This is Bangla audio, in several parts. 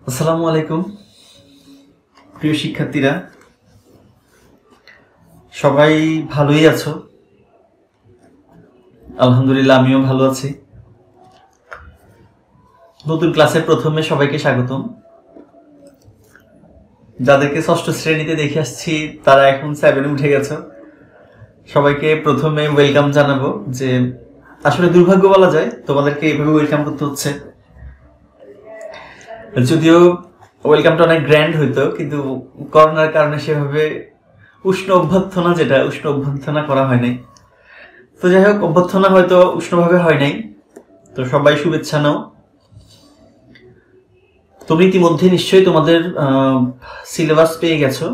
আসসালামু আলাইকুম প্রিয় শিক্ষার্থীরা, সবাই ভালোই আছো? আলহামদুলিল্লাহ, আমিও ভালো আছি। নতুন ক্লাসের প্রথমে সবাইকে স্বাগতম। যাদেরকে ষষ্ঠ শ্রেণীতে দেখে আসছি তারা এখন 7 উঠে গেছে। সবাইকে প্রথমে ওয়েলকাম জানাবো। যে আসলে দুর্ভাগ্য বলা যায়, তোমাদেরকে এইভাবে ওয়েলকাম করতে হচ্ছে। যদিও ওয়েলকামটা অনেক গ্র্যান্ড হইতো, কিন্তু করোনার কারণে সেভাবে উষ্ণ অভ্যর্থনা করা হয় নাই। তো যাই হোক, অভ্যর্থনা হয়তো উষ্ণভাবে হয় নাই। তো সবাই শুভেচ্ছা নাও। তুমি ইতিমধ্যে নিশ্চয়ই তোমাদের সিলেবাস পেয়ে গেছো,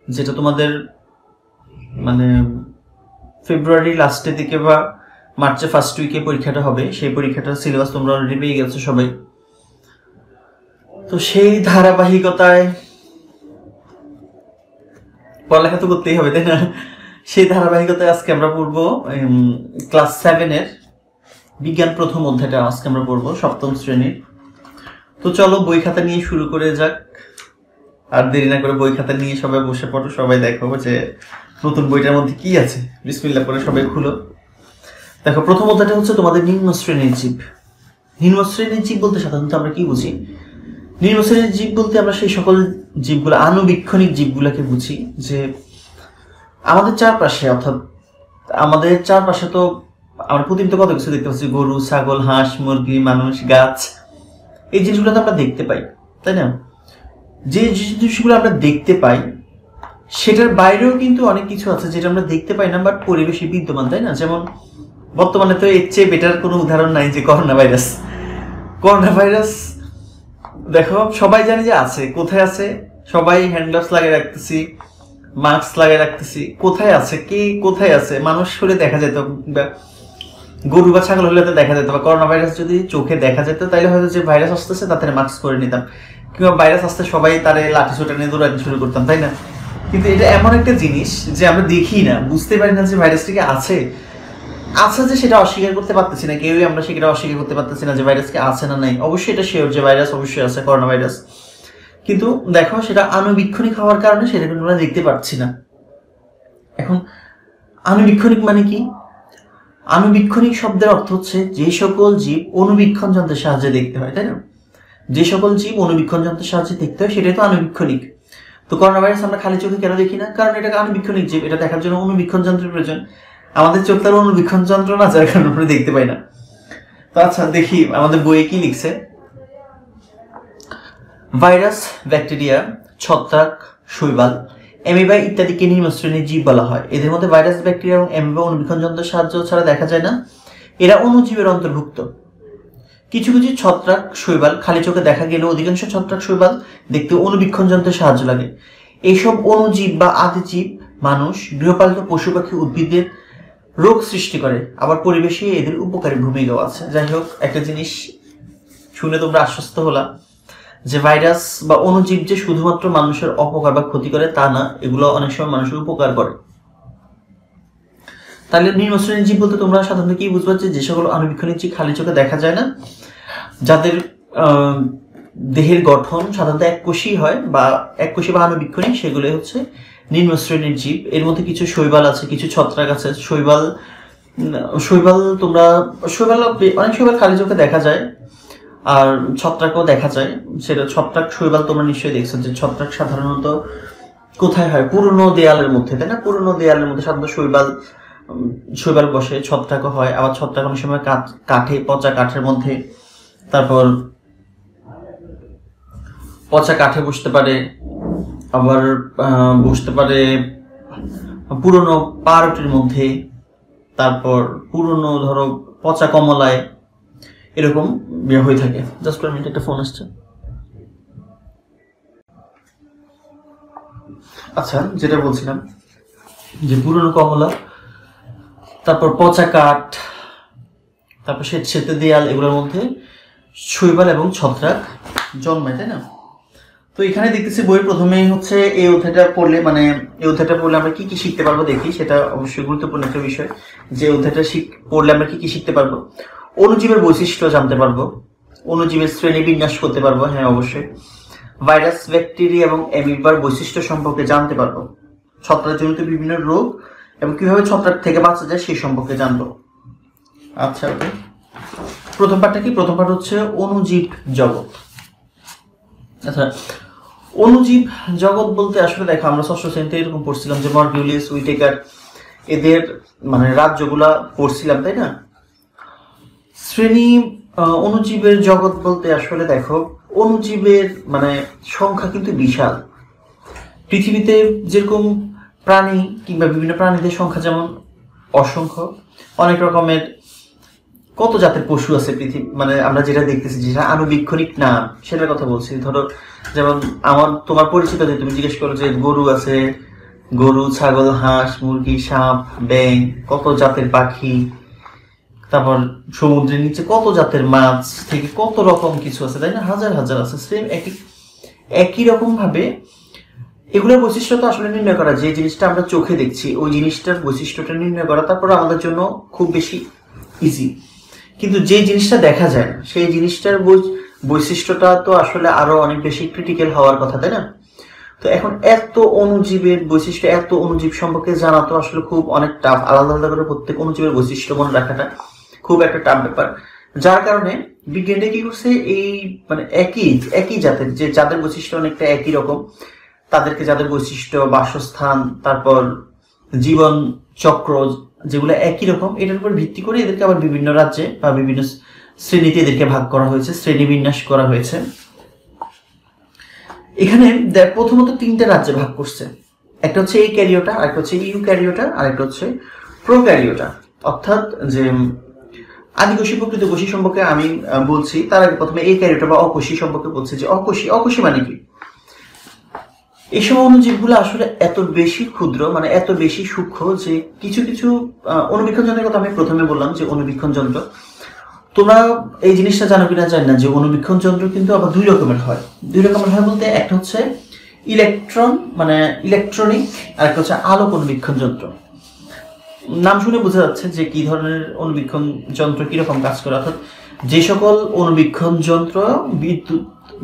যেটা তোমাদের মানে ফেব্রুয়ারি লাস্টের দিকে বা মার্চের ফার্স্ট উইকে পরীক্ষাটা হবে। সেই পরীক্ষাটার সিলেবাস তোমরা অলরেডি পেয়ে গেছো সবাই। তো সেই ধারাবাহিকতায় পড়ালেখা তো করতেই হবে, তাই না? সেই ধারাবাহিকতায় আজকে আমরা পড়বো ক্লাস 7-এর বিজ্ঞান প্রথম অধ্যায়টা আজকে আমরা পড়বো, সপ্তম শ্রেণীর। তো চলো বই খাতা নিয়ে শুরু করে যাক। আর দেরি না করে বই খাতা নিয়ে সবাই বসে পড়ো। সবাই দেখো যে নতুন বইটার মধ্যে কি আছে। বিসমিল্লাহ করে সবাই খুলো। দেখো, প্রথম অধ্যায়টা হচ্ছে তোমাদের নিম্ন শ্রেণীর জীব। নিম্ন শ্রেণীর জীব বলতে সাধারণত আমরা কি বুঝি? নিম্ন শ্রেণীর জীব বলতে আমরা সেই সকল জীবগুলো, আনুবীক্ষণিক জীবগুলোকে বুঝি যে আমাদের চারপাশে, অর্থাৎ আমাদের চারপাশে তো আমরা প্রতিনিয়ত কত কিছু দেখতে পাচ্ছি। গরু, ছাগল, হাঁস, মুরগি, মানুষ, গাছ, এই জিনিসগুলো তো আমরা দেখতে পাই, তাই না? যে জিনিসগুলো আমরা দেখতে পাই সেটার বাইরেও কিন্তু অনেক কিছু আছে যেটা আমরা দেখতে পাই না, বাট পরিবেশে বিদ্যমান, তাই না? যেমন বর্তমানে তো এর চেয়ে বেটার কোনো উদাহরণ নাই যে করোনা ভাইরাস। করোনা ভাইরাস দেখো, সবাই জানে যে আছে। কোথায় আছে? সবাই হ্যান্ড গ্লাভস লাগিয়ে রাখতেছি, মাস্ক লাগিয়ে রাখতেছি। কোথায় আছে? কে কোথায় আছে? মানুষ হলে দেখা যেত, গরু বা ছাগল হলে তো দেখা যেত। বা করোনা ভাইরাস যদি চোখে দেখা যেত তাহলে হয়তো যে ভাইরাস আসতেছে তাতে মাস্ক করে নিতাম, কিংবা ভাইরাস আসতে সবাই তারে লাঠি ছোটা নিয়ে দৌড়াতে শুরু করতাম, তাই না? কিন্তু এটা এমন একটা জিনিস যে আমরা দেখি না, বুঝতে পারি না যে ভাইরাসটিকে আছে যে সেটা অস্বীকার করতে পারতেছি না। কেউই আমরা সেটা অস্বীকার করতে পারতেছি না যে ভাইরাসকে আছে না নাই। অবশ্যই এটা শিওর যে ভাইরাস অবশ্যই আছে, করোনা ভাইরাস। কিন্তু দেখো, সেটা আনুবীক্ষণিক হওয়ার কারণে সেটা কিন্তু আমরা দেখতে পাচ্ছি না। এখন আনুবীক্ষণিক মানে কি? আনুবীক্ষণিক শব্দের অর্থ হচ্ছে যে সকল জীব অনুবীক্ষণ যন্ত্রের সাহায্যে দেখতে হয়, তাই না? যে সকল জীব অনুবীক্ষণ যন্ত্রের সাহায্যে দেখতে হয় সেটাই তো আনুবীক্ষণিক। তো করোনা ভাইরাস আমরা খালি চোখে কেন দেখি না? কারণ এটা আনুবীক্ষণিক জীব। এটা দেখার জন্য অনুবীক্ষণ যন্ত্রের প্রয়োজন। আমাদের চোখ তার অনুবীক্ষণ যন্ত্র না, যার কারণে আমরা দেখতে পাই না। তো আচ্ছা, দেখি আমাদের বইয়ে কি লিখছে। ভাইরাস, ব্যাকটেরিয়া, ছত্রাক, শৈবাল, অ্যামিবা ইত্যাদিকে নিম্ন শ্রেণীর জীব বলা হয়। এদের মধ্যে ভাইরাস, ব্যাকটেরিয়া এবং অ্যামিবা অনুবীক্ষণ যন্ত্রের সাহায্য ছাড়া দেখা যায় না। এরা অণুজীবের অন্তর্ভুক্ত। কিছু কিছু ছত্রাক, শৈবাল খালি চোখে দেখা গেলেও অধিকাংশ ছত্রাক, শৈবাল দেখতে অনুবীক্ষণ যন্ত্রের সাহায্য লাগে। এইসব অণুজীব বা আদিজীব মানুষ, গৃহপালিত পশু পাখি, উদ্ভিদের রোগ সৃষ্টি করে, আবার পরিবেশে এদের উপকারী ভূমিকাও আছে। যাই হোক, একটা জিনিস শুনে তোমরা আশ্বস্ত হলা যে ভাইরাস বা অণুজীব যে শুধুমাত্র মানুষের অপকার বা ক্ষতি করে তা না, এগুলো অনেক সময় মানুষের উপকার করে। তাহলে নিম্ন শ্রেণীর জীব বলতে তোমরা সাধারণত কি বুঝবা? যে সকল আনুবীক্ষণিক জীব খালি চোখে দেখা যায় না, যাদের দেহের গঠন সাধারণত এককোষী হয় বা এককোষী বা আনুবীক্ষণিক, সেগুলো হচ্ছে নিম্ন শ্রেণীর জীব। এর মধ্যে কিছু শৈবাল আছে, কিছু ছত্রাক আছে। শৈবাল তোমরা অনেক শৈবাল খালি চোখে দেখা যায়, আর ছত্রাকও দেখা যায়। সেটা ছত্রাক, শৈবাল তোমরা নিশ্চয়ই দেখছো যে ছত্রাক সাধারণত কোথায় হয়? পুরনো দেয়ালের মধ্যে, তাই না? পুরনো দেয়ালের মধ্যে সাধারণত শৈবাল বসে, ছত্রাকও হয়। আবার ছত্রাক অনেক সময় কাঠে, পচা কাঠের মধ্যে, তারপর পচা কাঠে বসতে পারে, আবার বসতে পারে পুরনো পাউরুটির মধ্যে, তারপর পুরনো ধরো পচা কমলায়, এরকম হয়ে থাকে। জাস্ট ফর মিনিট, একটা ফোন আসছে। আচ্ছা, যেটা বলছিলাম যে পুরনো কমলা, তারপর পচা কাঠ, তারপর সেতে দেয়াল, এগুলোর মধ্যে শৈবাল এবং ছত্রাক জন্মায়, তাই না? তো এখানে দেখতেছি বইয়ের প্রথমেই হচ্ছে এই অধ্যায়টা পড়লে আমরা কি কি শিখতে পারবো দেখি। সেটা অবশ্যই গুরুত্বপূর্ণ একটা বিষয় যে অধ্যায়টা পড়লে আমরা কি কি শিখতে পারবো। অণুজীবের বৈশিষ্ট্য জানতে পারবো, অণুজীবের শ্রেণী বিন্যাস করতে পারবো, হ্যাঁ অবশ্যই। ভাইরাস, ব্যাকটেরিয়া এবং অ্যামিবার বৈশিষ্ট্য সম্পর্কে জানতে পারবো। ছত্রাকজনিত বিভিন্ন রোগ এবং কিভাবে ছত্রাক থেকে বাঁচা যায় সেই সম্পর্কে জানবো। আচ্ছা, ওকে। প্রথম পার্টটা কি? প্রথম পার্ট হচ্ছে অণুজীব জগৎ। আচ্ছা, অণুজীব জগৎ বলতে আসলে দেখো আমরা ষষ্ঠ শ্রেণীতে এরকম পড়ছিলাম যে মর্বিউলিয়াস, হুইটেকার এদের মানে রাজ্যগুলা পড়ছিলাম, তাই না? শ্রেণী অণুজীবের জগৎ বলতে আসলে দেখো অণুজীবের মানে সংখ্যা কিন্তু বিশাল। পৃথিবীতে যেরকম প্রাণী কিংবা বিভিন্ন প্রাণীদের সংখ্যা যেমন অসংখ্য, অনেক রকমের কত জাতের পশু আছে পৃথিবী, মানে আমরা যেটা দেখতেছি যেটা আনুবীক্ষণিক নাম সেটার কথা বলছি। ধরো যেমন তোমার পরিচিত যে তুমি জিজ্ঞেস করো যে গরু আছে, গরু, ছাগল, হাঁস, মুরগি, সাপ, ব্যাঙ, কত জাতের পাখি, তারপর সমুদ্রের নিচে কত জাতের মাছ থেকে কত রকম কিছু আছে, তাই না? হাজার হাজার আছে। সেম একই রকম ভাবে এগুলোর বৈশিষ্ট্য তো আসলে নির্ণয় করা, যে জিনিসটা আমরা চোখে দেখছি ওই জিনিসটার বৈশিষ্ট্যটা নির্ণয় করা তারপর আমাদের জন্য খুব বেশি ইজি। কিন্তু যে জিনিসটা দেখা যায় না সেই জিনিসটার বৈশিষ্ট্যটা তো আসলে আরো অনেক বেশি ক্রিটিক্যাল হওয়ার কথা, তাই না? তো এখন এত অণুজীবের বৈশিষ্ট্য, এত অণুজীব সম্পর্কে জানা তো আসলে খুব অনেক টাফ। আলাদা আলাদা করে প্রত্যেক অণুজীবের বৈশিষ্ট্য মনে রাখাটা খুব একটা টাফ ব্যাপার। যার কারণে বিজ্ঞানী কি করছে, এই মানে একই জাতের যে যাদের বৈশিষ্ট্য অনেকটা একই রকম, তাদেরকে যাদের বৈশিষ্ট্য, বাসস্থান, তারপর জীবন চক্র যেগুলো একই রকম, এটার উপর ভিত্তি করে এদেরকে আবার বিভিন্ন রাজ্যে বা বিভিন্ন শ্রেণীতে এদেরকে ভাগ করা হয়েছে, শ্রেণী বিন্যাস করা হয়েছে। এখানে প্রথমত তিনটা রাজ্যে ভাগ করছে। একটা হচ্ছে এই ক্যারিওটা, আরেকটা হচ্ছে ইউ ক্যারিওটা, আরেকটা হচ্ছে প্রোক্যারিওটা। অর্থাৎ যে আদিকোষী প্রকৃত কোষী সম্পর্কে আমি বলছি, তার আগে প্রথমে এই ক্যারিওটা বা অকোষী সম্পর্কে বলছি যে অকোষী মানে কি। এইসব অণুজীবগুলো আসলে এত বেশি ক্ষুদ্র, মানে এত বেশি সূক্ষ্ম যে কিছু কিছু অণুবীক্ষণ যন্ত্রের কথা আমি প্রথমে বললাম যে অণুবীক্ষণ যন্ত্র, তোমরা এই জিনিসটা জানো কিনা জানি না যে অণুবীক্ষণ যন্ত্র কিন্তু আবার দুই রকমের হয়। বলতে একটা হচ্ছে ইলেকট্রনিক, আর একটা হচ্ছে আলোক অণুবীক্ষণ যন্ত্র। নাম শুনে বোঝা যাচ্ছে যে কি ধরনের অণুবীক্ষণ যন্ত্র কিরকম কাজ করে। অর্থাৎ যে সকল অণুবীক্ষণ যন্ত্র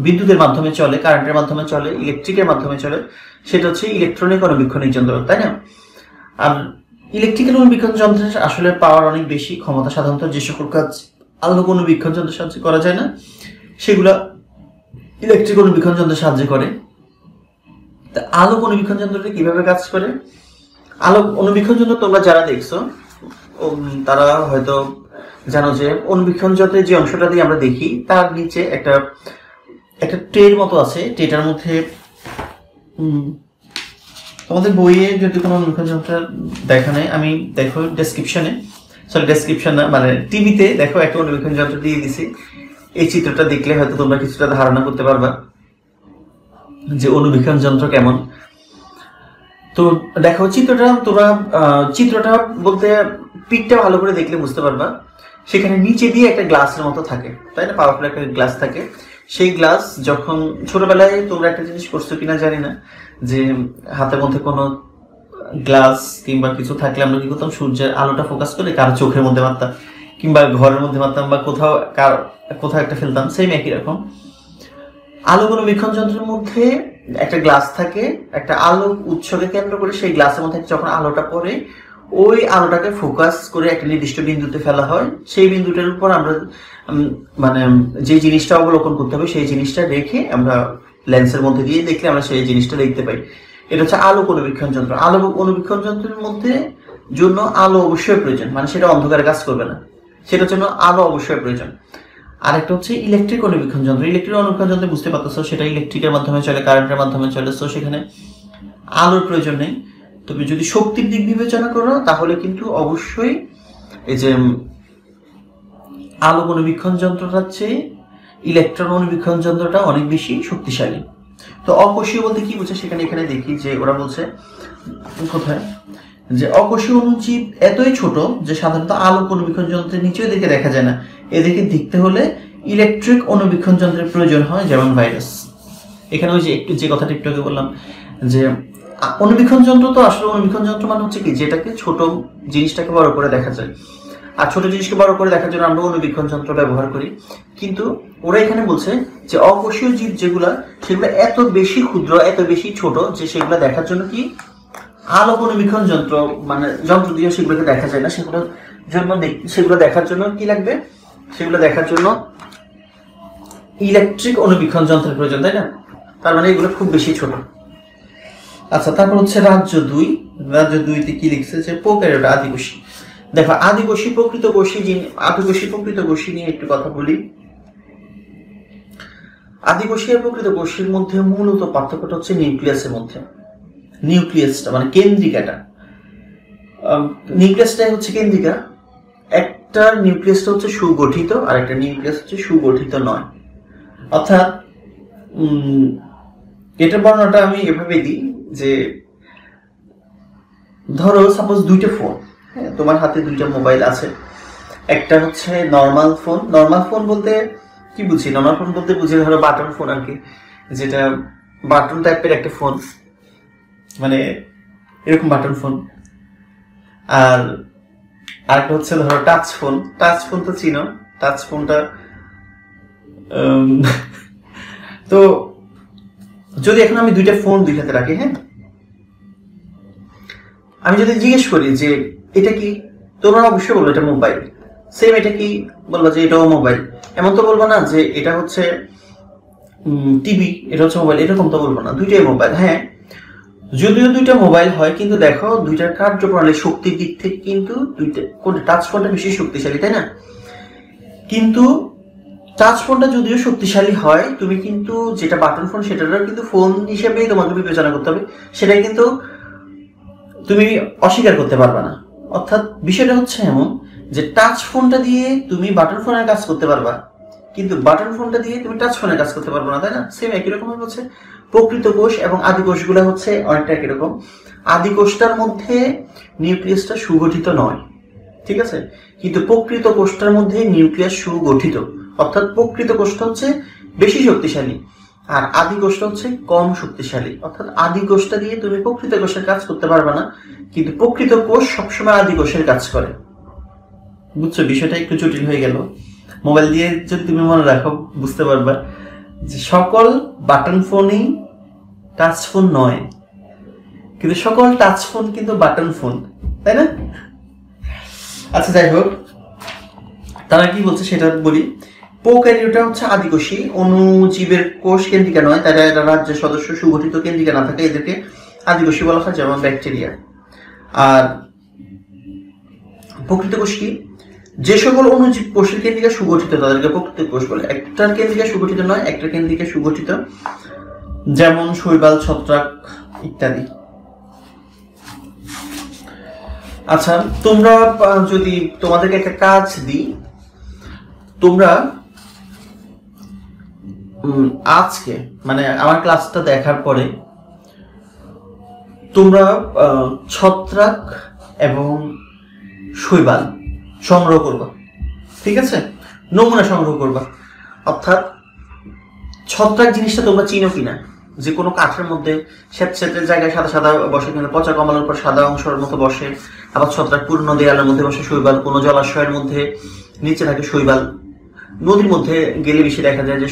বিদ্যুতের মাধ্যমে চলে, কারেন্টের মাধ্যমে চলে, ইলেকট্রিকের মাধ্যমে চলে, সেটা হচ্ছে ইলেকট্রনিক অণুবীক্ষণিক যন্ত্র, তাই না? আর ইলেকট্রিক্যাল অণুবীক্ষণ যন্ত্রের আসলে পাওয়ার অনেক বেশি, ক্ষমতা সাধারণত যে সকল কাজ আলোক অণুবীক্ষণ যন্ত্রের সাহায্যে করা যায় না সেগুলা ইলেকট্রিক অণুবীক্ষণ যন্ত্রের সাহায্যে করে। তা আলোক অণুবীক্ষণ যন্ত্রটা কিভাবে কাজ করে? আলোক অণুবীক্ষণ যন্ত্র তোমরা যারা দেখছো তারা হয়তো জানো যে অণুবীক্ষণ যন্ত্রের যে অংশটা দিয়ে আমরা দেখি তার নিচে একটা ট্রের মতো আছে। ট্রেটার মধ্যে তোমাদের বইয়ে যদি কোনো অণুবীক্ষণ যন্ত্র দেখা নেই, আমি দেখো ডেসক্রিপশন না, মানে টিভিতে দেখো একটা অণুবীক্ষণ যন্ত্র দিয়ে দিছি। এই চিত্রটা দেখলে হয়তো তোমরা কিছুটা ধারণা করতে পারবা যে অণুবীক্ষণ যন্ত্র কেমন। তো দেখো চিত্রটা বলতে পিকটা ভালো করে দেখলে বুঝতে পারবা। সেখানে নিচে দিয়ে একটা গ্লাসের মতো থাকে, তাই না? পাওয়ারফুল একটা গ্লাস থাকে। সেই গ্লাস যখন ছোটবেলায় তোমরা একটা জিনিস করছো কিনা জানি না, যে হাতের মধ্যে কোনো গ্লাস কিংবা কিছু থাকলে আমরা কি করতাম, সূর্যের আলোটা ফোকাস করে কারো চোখের মধ্যে মারতাম কিংবা ঘরের মধ্যে মারতাম বা কোথাও একটা ফেলতাম। সেম একই রকম আলোক অণুবীক্ষণ যন্ত্রের মধ্যে একটা গ্লাস থাকে, একটা আলোক উৎসকে কেন্দ্র করে সেই গ্লাসের মধ্যে যখন আলোটা পড়ে ওই আলোটাকে ফোকাস করে একটা নির্দিষ্ট বিন্দুতে ফেলা হয়। সেই বিন্দুটার উপর আমরা মানে যে জিনিসটা অবলোকন করতে হবে সেই জিনিসটা রেখে আমরা লেন্সের মধ্যে দিয়ে দেখলে আমরা সেই জিনিসটা দেখতে পাই। এটা হচ্ছে আলোক অণুবীক্ষণ যন্ত্র। আলোক অণুবীক্ষণ যন্ত্রের মধ্যে জন্য আলো অবশ্যই প্রয়োজন, মানে সেটা অন্ধকারে কাজ করবে না, সেটার জন্য আলো অবশ্যই প্রয়োজন। আরেকটা হচ্ছে ইলেকট্রিক অণুবীক্ষণ যন্ত্র। ইলেকট্রিক অণুবীক্ষণ যন্ত্র বুঝতে পারতেছো, সেটা ইলেকট্রিকের মাধ্যমে চলে, কারেন্টের মাধ্যমে চলে, তো সেখানে আলোর প্রয়োজন নেই। তবে যদি শক্তির দিক বিবেচনা করো তাহলে কিন্তু অবশ্যই এই যে আলোক অণুবীক্ষণ যন্ত্রটার চেয়ে ইলেকট্রন অণুবীক্ষণ যন্ত্রটা অনেক বেশি শক্তিশালী। তো অকোষীয় বলতে কি বুঝছে সেখানে এখানে দেখি যে ওরা বলছে কোথায় যে অকোষীয় অণুজীব এতই ছোট যে সাধারণত আলোক অণুবীক্ষণ যন্ত্রের নিচেও এদেরকে দেখা যায় না। এদেরকে দেখতে হলে ইলেকট্রিক অণুবীক্ষণ যন্ত্রের প্রয়োজন হয়, যেমন ভাইরাস। এখানে ওই যে যে কথাটা একটু আগে বললাম যে অণুবীক্ষণ যন্ত্র, তো আসলে অণুবীক্ষণ যন্ত্র মানে হচ্ছে কি, যেটাকে ছোট জিনিসটাকে বড় করে দেখা যায়। আর ছোট জিনিসকে বড় করে দেখার জন্য আমরা অণুবীক্ষণ যন্ত্র ব্যবহার করি। কিন্তু ওরা এখানে বলছে যে অকোষীয় জীব যেগুলা সেগুলো এত বেশি ক্ষুদ্র, এত বেশি ছোট যে সেগুলো দেখার জন্য কি আলোক অণুবীক্ষণ যন্ত্র মানে যন্ত্র দিয়ে সেগুলোকে দেখা যায় না। সেগুলো দেখার জন্য কি লাগবে? সেগুলো দেখার জন্য ইলেকট্রিক অণুবীক্ষণ যন্ত্রের প্রয়োজন, তাই না? তার মানে এগুলো খুব বেশি ছোট। আচ্ছা, তারপর হচ্ছে রাজ্য 2। রাজ্য 2-তে কি লিখছে যে প্রোক্যারিওটা আদিকোষী। দেখো আদিকোষী প্রকৃত কোষী নিয়ে একটু কথা বলি। আদিকোষী আর প্রকৃত কোষীর মধ্যে মূলত পার্থক্যটা হচ্ছে নিউক্লিয়াসের মধ্যে। নিউক্লিয়াসটা মানে কেন্দ্রিকাটা, নিউক্লিয়াসটাই হচ্ছে কেন্দ্রিকা। একটা নিউক্লিয়াসটা হচ্ছে সুগঠিত আর একটা নিউক্লিয়াস হচ্ছে সুগঠিত নয়। অর্থাৎ এটার বর্ণনাটা আমি এভাবে দিই যে ধরো সাপোজ দুইটা ফোন, হ্যাঁ, তোমার হাতে দুইটা মোবাইল আছে। একটা হচ্ছে নর্মাল ফোন। নর্মাল ফোন বলতে কি বুঝি? নর্মাল ফোন বলতে বুঝি ধরো বাটন ফোন আর কি, যেটা বাটন টাইপের একটা ফোন, মানে এরকম বাটন ফোন। আর আরেকটা হচ্ছে ধরো টাচ ফোন। টাচ ফোন তো চিনো, টাচ ফোনটা তো যদি এখন আমি দুইটা ফোন দুই হাতে রাখি, হ্যাঁ, আমি যদি জিজ্ঞেস করি যে এটা কি, তোমরা অবশ্যই বলবো এটা মোবাইল। সেম এটা কি, বলবো যে এটাও মোবাইল। এমন তো বলবো না যে এটা হচ্ছে টিভি, এটা হচ্ছে মোবাইল, এরকম তো বলবো না। দুইটাই মোবাইল। হ্যাঁ, যদিও দুইটা মোবাইল হয়, কিন্তু দেখো দুইটার কার্যপ্রণালী শক্তির দিক থেকে কিন্তু কোনটা টাচ ফোনটা বেশি শক্তিশালী, তাই না? কিন্তু টাচ ফোনটা যদিও শক্তিশালী হয়, তুমি কিন্তু যেটা বাটন ফোন সেটারও কিন্তু ফোন হিসেবেই তোমাকে বিবেচনা করতে হবে, সেটাই কিন্তু তুমি অস্বীকার করতে পারবে না। অর্থাৎ বিষয়টা হচ্ছে এমন যে টাচ ফোনটা দিয়ে তুমি বাটন ফোনের কাজ করতে পারবা, কিন্তু বাটন ফোনটা দিয়ে তুমি টাচ ফোনের কাজ করতে পারবে না, তাই না? সেম একই রকম হচ্ছে প্রকৃত কোষ এবং আদি কোষগুলো হচ্ছে অনেকটা একই রকম। আদি কোষটার মধ্যে নিউক্লিয়াসটা সুগঠিত নয়, ঠিক আছে, কিন্তু প্রকৃত কোষটার মধ্যে নিউক্লিয়াস সুগঠিত। অর্থাৎ প্রকৃত কোষটা হচ্ছে বেশি শক্তিশালী আর আদি কোষটা হচ্ছে কম শক্তিশালী। অর্থাৎ আদি কোষটা দিয়ে তুমি প্রকৃত কোষের কাজ করতে পারবে না, কিন্তু প্রকৃত কোষ সবসময় আদি কোষের কাজ করে। বুঝছো, বিষয়টা একটু জটিল হয়ে গেল। মোবাইল দিয়ে যদি তুমি মনে রাখো বুঝতে পারবা যে সকল বাটন ফোনই টাচ ফোন নয়, কিন্তু সকল টাচ ফোন কিন্তু বাটন ফোন, তাই না? আচ্ছা, যাই হোক, তারা কি বলছে সেটা বলি। প্রোক্যারিওটা হচ্ছে আদিকোষী, অণুজীবের কোষ কেন্দ্রিকা নয়, তারা এটা রাজ্যের সদস্য সুগঠিত কেন্দ্রিকা না থাকে এদেরকে আদিকোষী বলা হয়, যেমন ব্যাকটেরিয়া। আর প্রকৃত কোষ কি? যে সকল অণুজীব কোষের কেন্দ্রিকা সুগঠিত তাদেরকে প্রকৃত কোষ বলে। একটার কেন্দ্রিকা সুগঠিত নয়, একটা কেন্দ্রিকা সুগঠিত, যেমন শৈবাল, ছত্রাক ইত্যাদি। আচ্ছা, তোমরা যদি তোমাদেরকে একটা কাজ দিই, তোমরা আজকে মানে আমার ক্লাসটা দেখার পরে তোমরা ছত্রাক এবং শৈবাল সংগ্রহ করবা, ঠিক আছে? নমুনা সংগ্রহ করবা। অর্থাৎ ছত্রাক জিনিসটা তোমরা চিনো কিনা, যে কোনো কাঠের মধ্যে স্যাঁতস্যাঁতে জায়গায় সাদা সাদা বসে, কিন্তু পচা কমলার উপর সাদা অংশের মতো বসে। আবার ছত্রাক পুরনো দেয়ালের মধ্যে বসে। শৈবাল কোনো জলাশয়ের মধ্যে নিচে থাকে শৈবাল। নদীর মধ্যে গেলে বেশি দেখা যায় যে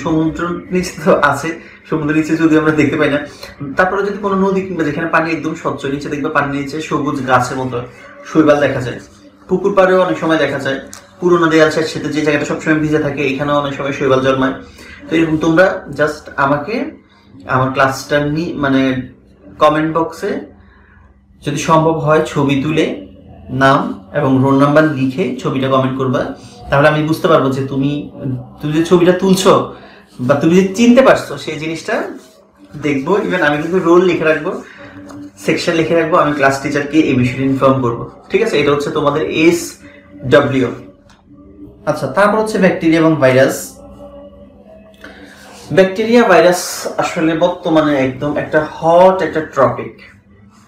সমুদ্র নিচে তো আছে, সমুদ্রের নিচে যদিও আমরা দেখতে পাই না। তারপরে যদি কোনো নদী কিংবা যেখানে পানি একদম স্বচ্ছ, নিচে দেখবে পানির নিচে সবুজ গাছের মতো শৈবাল দেখা যায়। পুকুর পাড়েও অনেক সময় দেখা যায়। পুরোনো দেয়াল সাথে যে জায়গাটা সবসময় ভিজে থাকে, এখানেও অনেক সময় শৈবাল জন্মায়। তো এরকম তোমরা জাস্ট আমাকে আমার ক্লাসটা মানে কমেন্ট বক্সে যদি সম্ভব হয় ছবি তুলে নাম এবং রোল নাম্বার লিখে ছবিটা কমেন্ট করবা, তাহলে আমি বুঝতে পারবো যে তুমি যে ছবিটা তুলছো বা তুমি যে চিনতে পারছো সেই জিনিসটা দেখবো। ইভেন আমি কিন্তু রোল লিখে রাখবো, সেকশন লিখে রাখবো, আমি ক্লাস টিচারকে এই বিষয়ে ইনফর্ম করবো, ঠিক আছে? এটা হচ্ছে তোমাদের SW। আচ্ছা, তারপর হচ্ছে ব্যাকটেরিয়া এবং ভাইরাস। ব্যাকটেরিয়া ভাইরাস আসলে বর্তমানে একদম একটা হট একটা টপিক,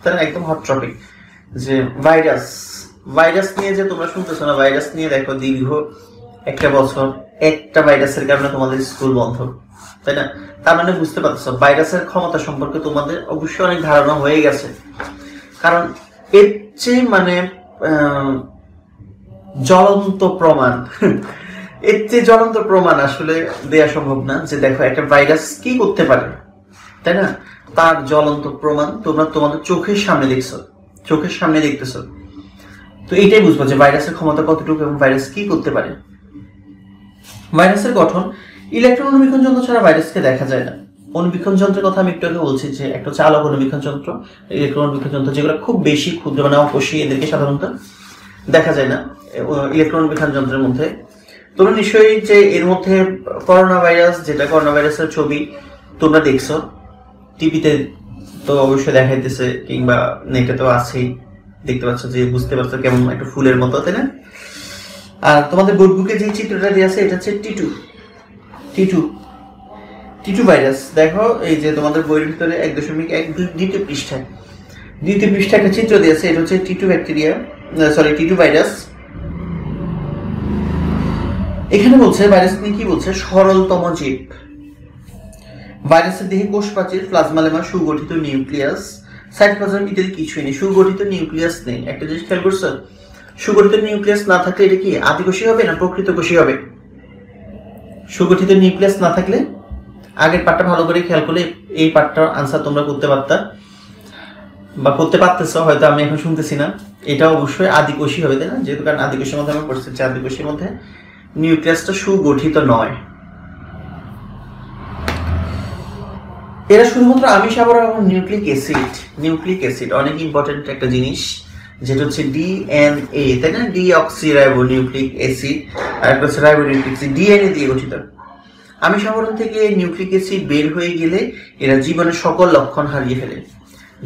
তাই না? একদম হট টপিক যে ভাইরাস নিয়ে যে তোমরা শুনতেছো না, ভাইরাস নিয়ে দেখো দীর্ঘ একটা বছর একটা ভাইরাসের কারণে তোমাদের স্কুল বন্ধ, তাই না? তার মানে বুঝতে পারছো ভাইরাসের ক্ষমতা সম্পর্কে তোমাদের অবশ্যই অনেক ধারণা হয়ে গেছে। কারণ এর চেয়ে মানে জ্বলন্ত প্রমাণ এর চেয়ে জ্বলন্ত প্রমাণ আসলে দেয়া সম্ভব না যে দেখো একটা ভাইরাস কি করতে পারে, তাই না? তার জ্বলন্ত প্রমাণ তোমরা তোমাদের চোখের সামনে দেখছো, চোখের সামনে দেখতেছো। তো এইটাই বুঝবো যে ভাইরাসের ক্ষমতা কতটুকু এবং ভাইরাস কি করতে পারে। ভাইরাসের গঠন, ইলেকট্রন অনুবীক্ষণ যন্ত্র ছাড়া ভাইরাসকে দেখা যায় না। অনুবীক্ষণ যন্ত্রের কথা আমি একটু আগে বলছি যে একটা হচ্ছে আলোক অনুবীক্ষণ যন্ত্র, ইলেকট্রন অনুবীক্ষণ যন্ত্র, যেগুলো খুব বেশি ক্ষুদ্র মানে অকোষী, এদেরকে সাধারণত দেখা যায় না ইলেকট্রন অনুবীক্ষণ যন্ত্রের মধ্যে। তোমরা নিশ্চয়ই যে এর মধ্যে করোনা ভাইরাস, যেটা করোনা ভাইরাসের ছবি তোমরা দেখছো টিভিতে, তো অবশ্যই দেখাইতেছে কিংবা নেটে তো আছেই, দেখতে পাচ্ছ যে বুঝতে পারছো কেমন একটা ফুলের মতো, তাই না? আর তোমাদের নোটবুকে যে চিত্রটা দিয়ে আছে এটা হচ্ছে টিটু ভাইরাস। দেখো এই যে তোমাদের বইয়ের ভিতরে 1.1 দ্বিতীয় পৃষ্ঠায় একটা চিত্র দিয়েছে, এটা হচ্ছে টিটু ভাইরাস। এখানে বলছে ভাইরাস নিয়ে কি বলছে, সরলতম জীব। ভাইরাসের দেহে কোষ প্রাচীর, প্লাজমা লেমা, সুগঠিত নিউক্লিয়াস, সাইটোপ্লাজম ইত্যাদি কিছুই নেই। সুগঠিত নিউক্লিয়াস নেই। একটা জিনিস খেয়াল করছো, সুগঠিত নিউক্লিয়াস না থাকলে এটা কি আদিকোষী হবে না প্রকৃত কোষী হবে? সুগঠিত নিউক্লিয়াস না থাকলে, আগের পার্টটা ভালো করে খেয়াল করলে এই পার্টটার আনসার তোমরা করতে পারতা বা করতে পারতেছো, হয়তো আমি এখন শুনতেছি না। এটা অবশ্যই আদিকোষী হবে, তাই না? যেহেতু কারণ আদিকোষের মধ্যে আমরা পড়ছি যে আদিকোষের মধ্যে নিউক্লিয়াসটা সুগঠিত নয়। এরা শুধুমাত্র আমিষ আবরণ এবং নিউক্লিক অ্যাসিড অনেক ইম্পর্টেন্ট একটা জিনিস, যেটা হচ্ছে ডিএনএ, তাই না? ডিঅক্সিরাইবোনিউক্লিক অ্যাসিড আর একটা হচ্ছে রাইবোনিউক্লিক অ্যাসিড, ডিএনএ দিয়ে গঠিত। আমিষ আবরণ থেকে নিউক্লিক অ্যাসিড বের হয়ে গেলে এরা জীবনের সকল লক্ষণ হারিয়ে ফেলে।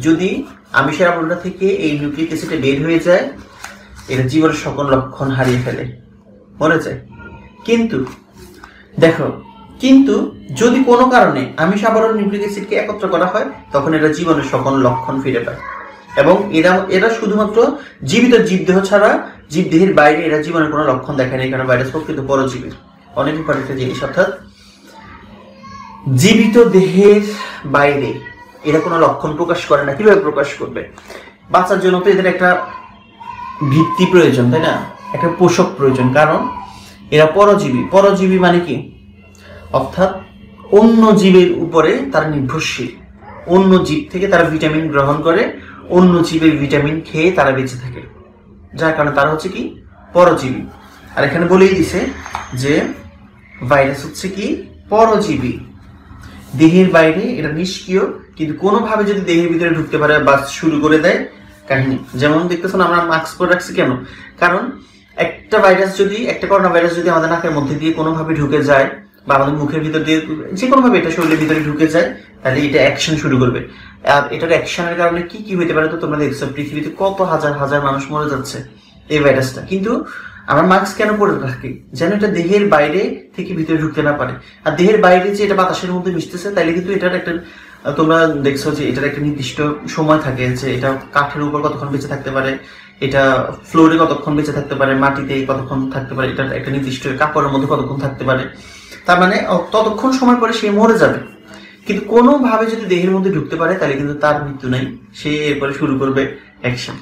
যদি আমিষের আবরণটা থেকে এই নিউক্লিক অ্যাসিডটা বের হয়ে যায়, এরা জীবনের সকল লক্ষণ হারিয়ে ফেলে, মনে যায়। কিন্তু যদি কোনো কারণে আমিষ আবরণ নিউক্লিক অ্যাসিডকে একত্র করা হয়, তখন এরা জীবনের সকল লক্ষণ ফিরে পায়। এবং এরা শুধুমাত্র জীবিত জীবদেহ ছাড়া জীবদেহের বাইরে এরা জীবনের কোনো লক্ষণ দেখায় না, কারণ ভাইরাস প্রকৃত পরজীবী। অনেক ইম্পর্টেন্ট জিনিস, অর্থাৎ জীবিত দেহের বাইরে এরা কোনো লক্ষণ প্রকাশ করে না। কিভাবে প্রকাশ করবে? বাঁচার জন্য তো এদের একটা ভিত্তি প্রয়োজন, তাই না? একটা পোষক প্রয়োজন, কারণ এরা পরজীবী মানে কি? অর্থাৎ অন্য জীবের উপরে তারা নির্ভরশীল। অন্য জীব থেকে তারা ভিটামিন গ্রহণ করে, অন্য জীবের ভিটামিন খেয়ে তারা বেঁচে থাকে, যার কারণে তারা হচ্ছে কি পরজীবী। আর এখানে বলেই দিছে যে ভাইরাস হচ্ছে কি পরজীবী, দেহের বাইরে এটা নিষ্ক্রিয়, কিন্তু কোনোভাবে যদি দেহের ভিতরে ঢুকতে পারে বা শুরু করে দেয় কাহিনী। যেমন দেখতেছেন আমরা মাস্ক পরে রাখছি কেন? কারণ একটা করোনা ভাইরাস যদি আমাদের নাকের মধ্যে দিয়ে কোনোভাবে ঢুকে যায় বা আমাদের মুখের ভিতর দিয়ে যে কোনোভাবে এটা শরীরের ভিতরে ঢুকে যায়, তাহলে এটা অ্যাকশন শুরু করবে। আর এটার অ্যাকশনের কারণে কি হতে পারে, তো তোমরা দেখছো পৃথিবীতে কত হাজার মানুষ মরে যাচ্ছে এই ভাইরাসটা। কিন্তু আমরা মাস্ক কেন পরে থাকি? যেন এটা দেহের বাইরে থেকে ভিতরে ঢুকতে না পারে। আর দেহের বাইরে যে এটা বাতাসের মধ্যে মিশতেছে, তাইলে কিন্তু এটার একটা, তোমরা দেখছো যে এটার একটা নির্দিষ্ট সময় থাকে, যে এটা কাঠের উপর কতক্ষণ বেঁচে থাকতে পারে, এটা ফ্লোরে কতক্ষণ বেঁচে থাকতে পারে, মাটিতে কতক্ষণ থাকতে পারে, এটার একটা নির্দিষ্ট কাপড়ের মধ্যে কতক্ষণ থাকতে পারে। তার মানে ততক্ষণ সময় পরে সে মরে যাবে। কিন্তু কোনোভাবে যদি দেহের মধ্যে ঢুকতে পারে, তাহলে কিন্তু তার মৃত্যু নাই, সে এরপরে শুরু করবে অ্যাকশন।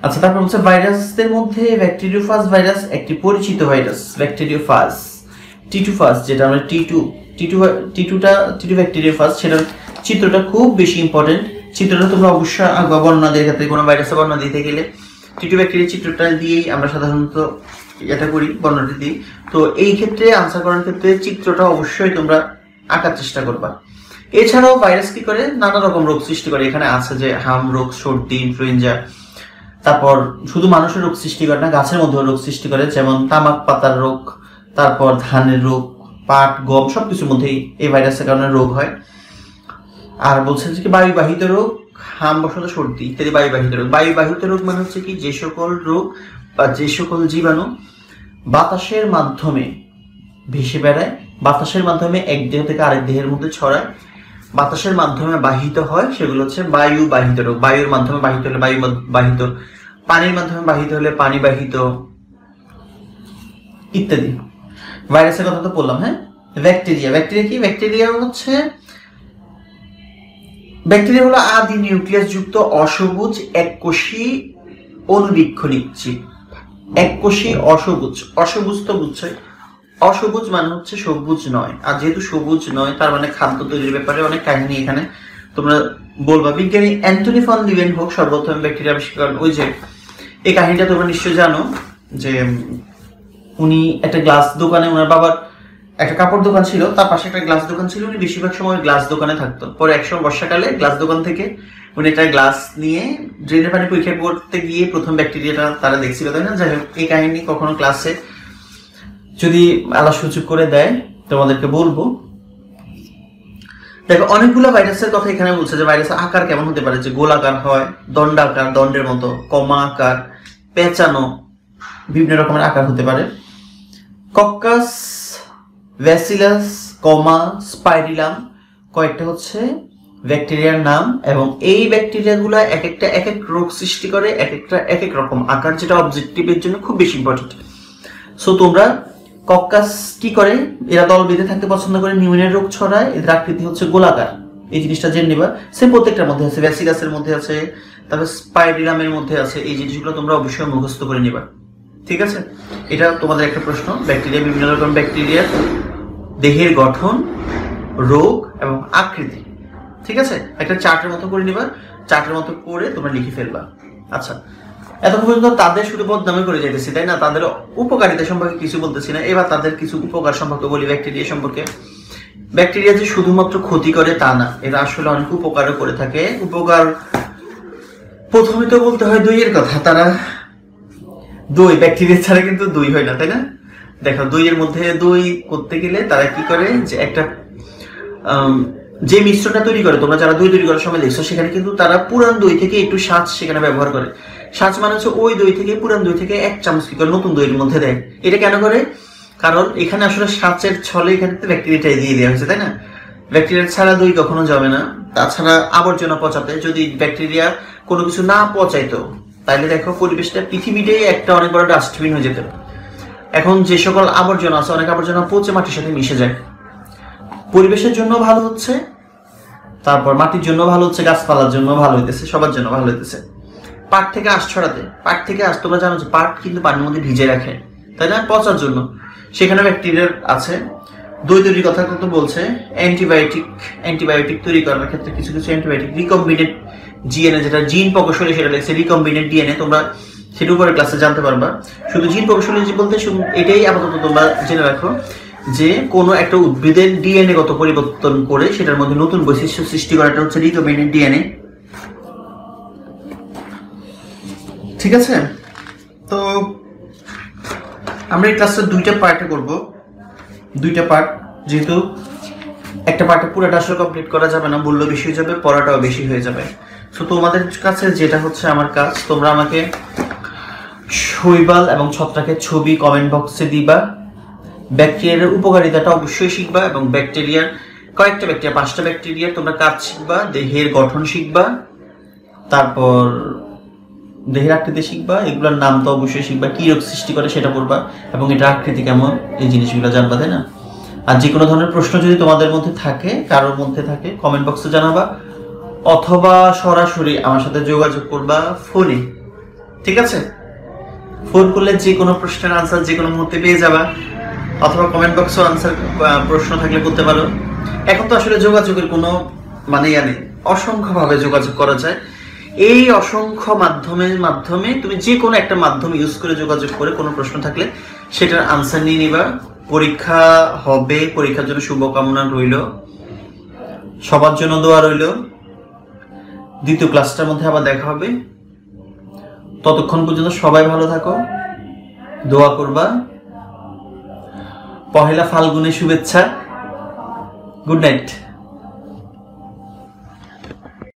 আচ্ছা, তারপর হচ্ছে ভাইরাসদের মধ্যে ব্যাকটেরিওফাজ ভাইরাস একটি পরিচিত ভাইরাস। ব্যাকটেরিওফাজ, টিটুফাজ, যেটা আমরা টিটু ব্যাকটেরিওফাজ, সেটার চিত্রটা খুব বেশি ইম্পর্টেন্ট। চিত্রটা তোমরা অবশ্যই বর্ণনা দিয়ে, ক্ষেত্রে কোনো ভাইরাসের বর্ণনা দিতে গেলে টিটু ব্যাকটেরিয়ার চিত্রটা দিয়েই আমরা সাধারণত এটা করি, বর্ণনাটি দিই। তো এই ক্ষেত্রে আনসার করার ক্ষেত্রে চিত্রটা অবশ্যই তোমরা আঁকার চেষ্টা করবা। এছাড়াও ভাইরাস কি করে, নানা রকম রোগ সৃষ্টি করে। এখানে আছে যে হাম রোগ, সর্দি, ইনফ্লুয়েঞ্জা। তারপর শুধু মানুষের রোগ সৃষ্টি করে না, গাছের মধ্যে রোগ সৃষ্টি করে, যেমন তামাক পাতার রোগ, তারপর ধানের রোগ, পাট, গম, সবকিছুর মধ্যেই এই ভাইরাসের কারণে রোগ হয়। আর বলছে যে বায়ুবাহিত রোগ, হাম, বসন্ত, সর্দি ইত্যাদি বায়ুবাহিত রোগ। বায়ুবাহিত রোগ মানে হচ্ছে কি, যে সকল রোগ বা যে সকল জীবাণু বাতাসের মাধ্যমে ভেসে বেড়ায়, বাতাসের মাধ্যমে এক দেহ থেকে আরেক দেহের মধ্যে ছড়ায়, বাতাসের মাধ্যমে বাহিত হয়, সেগুলো হচ্ছে বায়ুবাহিত রোগ। বায়ুর মাধ্যমে বাহিত হলে বায়ু বাহিত, পানির মাধ্যমে বাহিত হলে পানি বাহিত ইত্যাদি। ভাইরাসের কথা তো বললাম। হ্যাঁ, ব্যাকটেরিয়া কি? ব্যাকটেরিয়া হলো আদি নিউক্লিয়াস যুক্ত অসবুজ এককোষী অনুবীক্ষণিক জীব। এককোষী অসবুজ, অসবুজ তো বুঝছই, অসবুজ মানে হচ্ছে সবুজ নয়, আর যেহেতু সবুজ নয় তার মানে খাদ্য তৈরির ব্যাপারে অনেক কাহিনী এখানে তোমরা বলবা। বিজ্ঞানী অ্যান্টনি ফন লিউয়েনহুক সর্বপ্রথম ব্যাকটেরিয়া আবিষ্কার করেন। ওই যে এই কাহিনীটা তোমরা নিশ্চয় জানো যে উনি একটা গ্লাস দোকানে, ওনার বাবার একটা কাপড় দোকান ছিল, তার পাশে একটা গ্লাস দোকান ছিল, উনি বেশিরভাগ সময় গ্লাস দোকানে থাকতো। পরে একসময় বর্ষাকালে গ্লাস দোকান থেকে উনি একটা গ্লাস নিয়ে ড্রেনের পানি পরীক্ষা করতে গিয়ে প্রথম ব্যাকটেরিয়াটা তারা দেখছিল, তাই না? যাই হোক, এই কাহিনী কখনো ক্লাসে যদি আলাদা সুযোগ করে দেয় তোমাদেরকে বলবো। দেখো অনেকগুলো ভাইরাসের কথা এখানে বলছে যে ভাইরাসের আকার কেমন হতে পারে, যে গোলাকার হয়, দণ্ডাকার, দণ্ডের মতো, কমা আকার, পেঁচানো, বিভিন্ন রকমের আকার হতে পারে। কক্কাস, ব্যাসিলাস, কমা, স্পাইরিলাম কয়েকটা হচ্ছে ব্যাকটেরিয়ার নাম, এবং এই ব্যাকটেরিয়াগুলো এক একটা এক এক রোগ সৃষ্টি করে, এক একটা এক এক রকম আকার, যেটা অবজেক্টিভের জন্য খুব বেশি ইম্পর্টেন্ট। সো তোমরা কক্কাস কি করে, এরা দল বেঁধে থাকতে পছন্দ করে, নিউমোনিয়া রোগ ছড়ায়, এদের আকৃতি হচ্ছে গোলাকার, এই জিনিসটা জেনে নিবা। সে প্রত্যেকটার মধ্যে আছে, ব্যাসিলাসের মধ্যে আছে, তারপর স্পাইরিলামের মধ্যে আছে, এই জিনিসগুলো তোমরা অবশ্যই মুখস্থ করে নিবা, ঠিক আছে? এটা তোমাদের একটা প্রশ্ন। ব্যাকটেরিয়া, বিভিন্ন রকম ব্যাকটেরিয়ার দেহের গঠন, রোগ এবং আকৃতি, ঠিক আছে? একটা চার্টের মতো করে নিবা, চার্টের মতো করে তোমরা লিখে ফেলবা। আচ্ছা, এতক্ষণ পর্যন্ত তাদের শুধু বদনামে করে যেতেছি, তাই না? তাদের উপকারিতা সম্পর্কে কিছু বলতেছি না, এবার তাদের কিছু উপকার সম্পর্কে বলি। ব্যাকটেরিয়া সম্পর্কে, ব্যাকটেরিয়া যে শুধুমাত্র ক্ষতি করে তা না, এরা আসলে অনেক উপকারও করে থাকে। উপকার প্রথমে তো বলতে হয় দইয়ের কথা। তারা দই, ব্যাকটেরিয়া ছাড়া কিন্তু দই হয় না, তাই না? দেখো দইয়ের মধ্যে দই করতে গেলে তারা কি করে, যে একটা যে মিশ্রণটা তৈরি করে, তোমরা যারা দই তৈরি করার সময় দেখছো, সেখানে কিন্তু তারা পুরান দই থেকে একটু সাজ সেখানে ব্যবহার করে। সাজ মানে হচ্ছে ওই দই থেকে, পুরান দই থেকে 1 চামচ কি করে নতুন দইয়ের মধ্যে দেয়। এটা কেন করে? কারণ এখানে আসলে সাজের ছলে এখানে ব্যাকটেরিয়াটাই দিয়ে দেওয়া হয়েছে, তাই না? ব্যাকটেরিয়া ছাড়া দই কখনো জমে না। তাছাড়া আবর্জনা পচাতে, যদি ব্যাকটেরিয়া কোনো কিছু না পচাইতো তাহলে দেখো পরিবেশটা, পৃথিবীটাই একটা অনেক বড় ডাস্টবিন হয়ে যেত। এখন যে সকল আবর্জনা আছে, অনেক আবর্জনা পচে মাটির সাথে মিশে যায়। পরিবেশের জন্য ভালো হচ্ছে, তারপর মাটির জন্য ভালো হচ্ছে, গাছপালার জন্য ভালো হইতেছে, সবার জন্য ভালো হইতেছে। পাট থেকে আঁশ ছড়াতে, পাট থেকে আঁশ তোমরা জানো যে পাট কিন্তু পানির মধ্যে ভিজে রাখে, তাই না? পচার জন্য, সেখানে ব্যাকটেরিয়া আছে। দই তৈরির কথা কিন্তু বলছে, অ্যান্টিবায়োটিক তৈরি করার ক্ষেত্রে কিছু কিছু অ্যান্টিবায়োটিক, রিকম্বিনেন্ট জিএনএ, যেটা জিন প্রকৌশলী সেটা লেগেছে রিকম্বিনেন্ট ডিএনএ, তোমরা সেটা উপরে ক্লাসে জানতে পারবা। শুধু জিন প্রকৌশলী বলতে শুধু এটাই আপাতত তোমরা জেনে রাখো যে কোনো একটা উদ্ভিদের ডিএনএ গত পরিবর্তন করে সেটার মধ্যে নতুন বৈশিষ্ট্য সৃষ্টি করাটা হচ্ছে রিকম্বিনেন্ট ডিএনএ, ঠিক আছে? তো আমরা এই ক্লাসটা দুইটা পার্টে করব, দুইটা পার্ট, যেহেতু একটা পার্টে পুরোটা আসলে কমপ্লিট করা যাবে না, মূল্য বেশি হয়ে যাবে, পড়াটাও বেশি হয়ে যাবে। তো তোমাদের কাছে যেটা হচ্ছে আমার কাজ, তোমরা আমাকে শৈবাল এবং ছত্রাকের ছবি কমেন্ট বক্সে দিবা। ব্যাকটেরিয়ার উপকারিতাটা অবশ্যই শিখবা, এবং ব্যাকটেরিয়ার কয়েকটা ব্যাকটেরিয়া, 5টা ব্যাকটেরিয়ার তোমরা কাজ শিখবা, দেহের গঠন শিখবা, তারপর দেহের আকৃতি শিখবা, এগুলোর নাম তো অবশ্যই শিখবা, কি রোগ সৃষ্টি করে সেটা পড়বা, এবং এটা আকৃতি কেমন, এই জিনিসগুলো জানবা, তাই না? আর যে কোনো ধরনের প্রশ্ন যদি তোমাদের মধ্যে থাকে, কারোর মধ্যে থাকে, কমেন্ট বক্সে জানাবা, অথবা সরাসরি আমার সাথে যোগাযোগ করবা ফোনে, ঠিক আছে? ফোন করলে যে কোনো প্রশ্নের আনসার যে কোনো মুহূর্তে পেয়ে যাবা, অথবা কমেন্ট বক্সে আনসার প্রশ্ন থাকলে করতে পারো। এখন তো আসলে যোগাযোগের কোনো মানে নেই, অসংখ্যভাবে যোগাযোগ করা যায়। এই অসংখ্য মাধ্যমে তুমি যে কোনো একটা মাধ্যম ইউজ করে যোগাযোগ করে কোনো প্রশ্ন থাকলে সেটার আনসার নিয়ে নিবা। পরীক্ষা হবে, পরীক্ষার জন্য শুভকামনা রইল, সবার জন্য দোয়া রইল। দ্বিতীয় ক্লাসটার মধ্যে আবার দেখা হবে, ততক্ষণ পর্যন্ত সবাই ভালো থাকো, দোয়া করবা। পহেলা ফাল্গুনের শুভেচ্ছা, গুড নাইট।